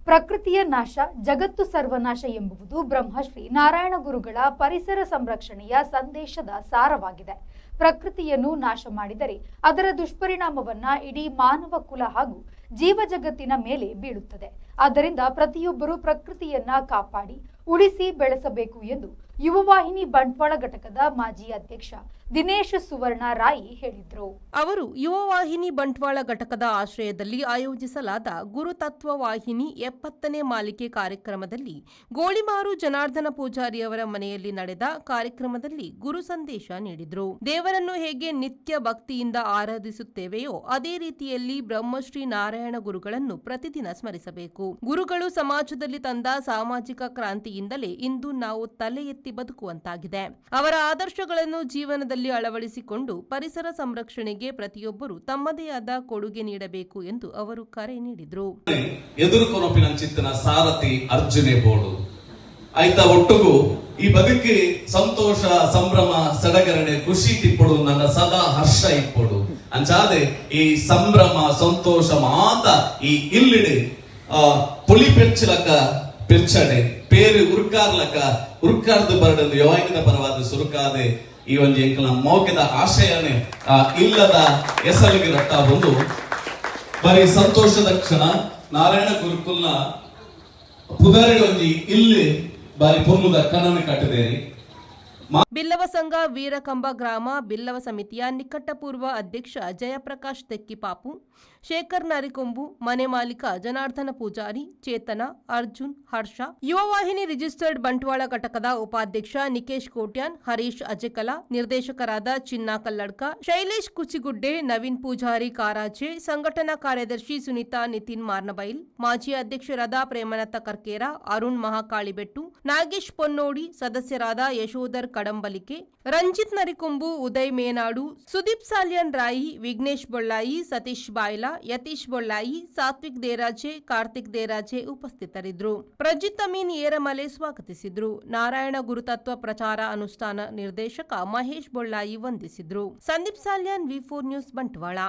ಪ್ರಕೃತಿಯ ನಾಶ ಜಗತ್ತು ಸರ್ವನಾಶ ಎಂಬುದು ಬ್ರಹ್ಮಶ್ರೀ ನಾರಾಯಣ ಗುರುಗಳ ಪರಿಸರ ಸಂರಕ್ಷಣೆಯ ಸಂದೇಶದ ಸಾರವಾಗಿದೆ. ಪ್ರಕೃತಿಯನ್ನು ನಾಶ ಮಾಡಿದರೆ ಅದರ ದುಷ್ಪರಿಣಾಮವನ್ನ ಇಡೀ ಮಾನವ ಕುಲ ಹಾಗೂ ಜೀವ ಜಗತ್ತಿನ ಮೇಲೆ ಬೀಳುತ್ತದೆ. ಆದ್ದರಿಂದ ಪ್ರತಿಯೊಬ್ಬರೂ ಪ್ರಕೃತಿಯನ್ನ ಕಾಪಾಡಿ ಉಳಿಸಿ ಬೆಳೆಸಬೇಕು ಎಂದು ಯುವವಾಹಿನಿ ಬಂಟ್ವಾಳ ಘಟಕದ ಮಾಜಿ ಅಧ್ಯಕ್ಷ ದಿನೇಶ್ ಸುವರ್ಣ ರಾಯಿ ಹೇಳಿದರು. ಅವರು ಯುವವಾಹಿನಿ ಬಂಟ್ವಾಳ ಘಟಕದ ಆಶ್ರಯದಲ್ಲಿ ಆಯೋಜಿಸಲಾದ ಗುರುತತ್ವ ವಾಹಿನಿ 70ನೇ ಮಾಲಿಕೆ ಕಾರ್ಯಕ್ರಮದಲ್ಲಿ ಗೋಳಿಮಾರು ಜನಾರ್ದನ ಪೂಜಾರಿ ಅವರ ಮನೆಯಲ್ಲಿ ನಡೆದ ಕಾರ್ಯಕ್ರಮದಲ್ಲಿ ಗುರು ಸಂದೇಶ ನೀಡಿದರು. ದೇವರನ್ನು ಹೇಗೆ ನಿತ್ಯ ಭಕ್ತಿಯಿಂದ ಆರಾಧಿಸುತ್ತೇವೆಯೋ ಅದೇ ರೀತಿಯಲ್ಲಿ ಬ್ರಹ್ಮಶ್ರೀ ನಾರಾಯಣ ಗುರುಗಳನ್ನು ಪ್ರತಿದಿನ ಸ್ಮರಿಸಬೇಕು. ಗುರುಗಳು ಸಮಾಜದಲ್ಲಿ ತಂದ ಸಾಮಾಜಿಕ ಕ್ರಾಂತಿಯಿಂದಲೇ ಇಂದು ನಾವು ತಲೆ ಎತ್ತಿ ಬದುಕುವಂತಾಗಿದೆ. ಅವರ ಆದರ್ಶಗಳನ್ನು ಜೀವನದಲ್ಲಿ ಅಳವಡಿಸಿಕೊಂಡು ಪರಿಸರ ಸಂರಕ್ಷಣೆಗೆ ಪ್ರತಿಯೊಬ್ಬರು ತಮ್ಮದೇ ಆದ ಕೊಡುಗೆ ನೀಡಬೇಕು ಎಂದು ಅವರು ಕರೆ ನೀಡಿದರು. ಎದುರುಕೊನೊಪ್ಪಿನ ಚಿತ್ತನ ಸಾರಥಿ ಅರ್ಜುನೆ ಬೋಡು ಆಯ್ತ ಒಟ್ಟುಗು ಈ ಬದುಕಿ ಸಂತೋಷ ಸಂಭ್ರಮ ಸಡಗರಣೆ ಖುಷಿ ತಿಪ್ಪಡು ನನ್ನ ಸದಾ ಹರ್ಷ ಇಪ್ಪಡು ಅಂಚಾದೆ ಈ ಸಂಭ್ರಮ ಸಂತೋಷ ಮಾತ ಈ ಇಲ್ಲಿಡೆ ಪುಲಿ ಪೆಚ್ಚಲಕ ಪೆಚ್ಚಡೆ ಪೇರು ಉರ್ಕಾರ್ಲಕ ಉರ್ಕಾರ್ದು ಬರಡನ್ನು ಯವಾಂಗದ ಪರವಾದ ಸುರುಕಾದೆ ಈ ಒಂದು ಎಂಕಲ ಮೌಕ್ಯದ ಆಶಯನೇ ಇಲ್ಲದ ಹೆಸರಿಗೆ ರಟ್ಟ ಬಂದು ಬರೀ ಸಂತೋಷದ ಕ್ಷಣ ನಾರಾಯಣ ಗುರುಕುಲ್ನ ಪುದರಡಿ ಒಂಜಿ ಇಲ್ಲಿ ಬಾರಿ ಪೊರ್ಲುದ ಕಣ್ಣನ್ನು ಕಟ್ಟಿದೇರಿ. ಬಿಲ್ಲವ ಸಂಘ ವೀರಕಂಬ ಗ್ರಾಮ ಬಿಲ್ಲವ ಸಮಿತಿಯ ನಿಕಟಪೂರ್ವ ಅಧ್ಯಕ್ಷ ಜಯಪ್ರಕಾಶ್ ತೆಕ್ಕಿಪಾಪು, ಶೇಖರ್ ನರಿಕೊಂಬು, ಮನೆ ಮಾಲೀಕ ಜನಾರ್ದನ ಪೂಜಾರಿ, ಚೇತನ, ಅರ್ಜುನ್, ಹರ್ಷ, ಯುವವಾಹಿನಿ ರಿಜಿಸ್ಟರ್ಡ್ ಬಂಟ್ವಾಳ ಘಟಕದ ಉಪಾಧ್ಯಕ್ಷ ನಿಕೇಶ್ ಕೋಟ್ಯಾನ್, ಹರೀಶ್ ಅಜೆಕಲ, ನಿರ್ದೇಶಕರಾದ ಚಿನ್ನಾ ಕಲ್ಲಡ್ಕ, ಶೈಲೇಶ್ ಕುಚಿಗುಡ್ಡೆ, ನವೀನ್ ಪೂಜಾರಿ ಕಾರಾಜೆ, ಸಂಘಟನಾ ಕಾರ್ಯದರ್ಶಿ ಸುನೀತಾ ನಿತಿನ್ ಮಾರ್ನಬೈಲ್, ಮಾಜಿ ಅಧ್ಯಕ್ಷರಾದ ಪ್ರೇಮನತ್ತ ಕರ್ಕೇರ, ಅರುಣ್ ಮಹಾಕಾಳಿಬೆಟ್ಟು, ನಾಗೇಶ್ ಪೊನ್ನೋಡಿ, ಸದಸ್ಯರಾದ ಯಶೋಧರ್ ಕಡಂಬಲಿಕೆ, ರಂಜಿತ್ ನರಿಕೊಂಬು, ಉದಯ್ ಮೇನಾಡು, ಸುದೀಪ್ ಸಾಲ್ಯನ್ ರಾಯಿ, ವಿಘ್ನೇಶ್ ಬೊಳ್ಳಾಯಿ, ಸತೀಶ್ ಬಾಯ್ಲಾ, ಯತೀಶ್ ಬೊಳ್ಳಾಯಿ, ಸಾತ್ವಿಕ್ ದೇರಾಜೆ, ಕಾರ್ತಿಕ್ ದೇರಾಜೆ ಉಪಸ್ಥಿತರಿದ್ದರು. ಪ್ರಜಿತ್ ಅಮೀನ್ ಏರಮಲೆ ಸ್ವಾಗತಿಸಿದ್ರು. ನಾರಾಯಣ ಗುರುತತ್ವ ಪ್ರಚಾರ ಅನುಷ್ಠಾನ ನಿರ್ದೇಶಕ ಮಹೇಶ್ ಬೊಳ್ಳಾಯಿ ವಂದಿಸಿದ್ರು. ಸಂದೀಪ್ ಸಾಲ್ಯನ್, ವಿ4 ನ್ಯೂಸ್ ಬಂಟ್ವಾಳ.